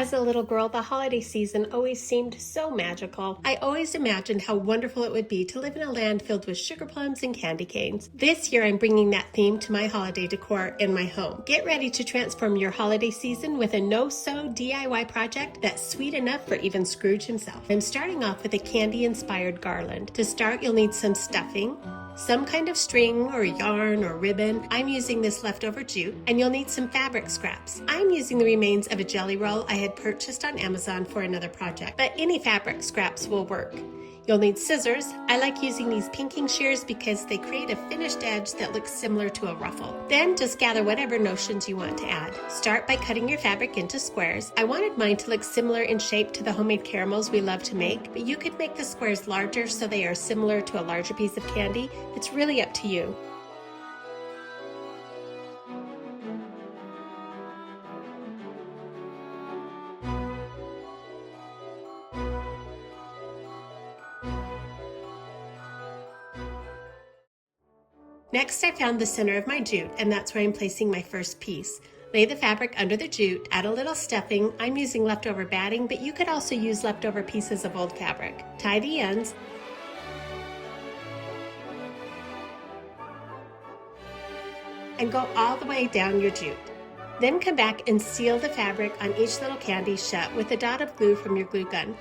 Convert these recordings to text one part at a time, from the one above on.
As a little girl, the holiday season always seemed so magical. I always imagined how wonderful it would be to live in a land filled with sugar plums and candy canes. This year, I'm bringing that theme to my holiday decor in my home. Get ready to transform your holiday season with a no-sew DIY project that's sweet enough for even Scrooge himself. I'm starting off with a candy-inspired garland. To start, you'll need some stuffing, some kind of string or yarn or ribbon. I'm using this leftover jute, and you'll need some fabric scraps. I'm using the remains of a jelly roll I had purchased on Amazon for another project, but any fabric scraps will work. You'll need scissors. I like using these pinking shears because they create a finished edge that looks similar to a ruffle. Then just gather whatever notions you want to add. Start by cutting your fabric into squares. I wanted mine to look similar in shape to the homemade caramels we love to make, but you could make the squares larger so they are similar to a larger piece of candy. It's really up to you. Next, I found the center of my jute, and that's where I'm placing my first piece. Lay the fabric under the jute, add a little stuffing. I'm using leftover batting, but you could also use leftover pieces of old fabric. Tie the ends, and go all the way down your jute. Then come back and seal the fabric on each little candy shut with a dot of glue from your glue gun.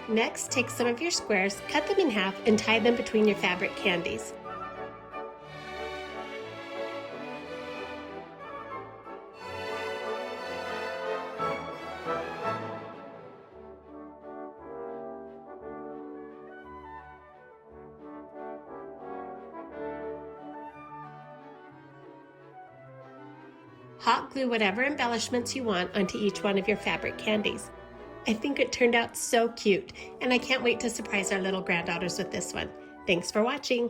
Next, take some of your squares, cut them in half, and tie them between your fabric candies. Hot glue whatever embellishments you want onto each one of your fabric candies. I think it turned out so cute, and I can't wait to surprise our little granddaughters with this one. Thanks for watching.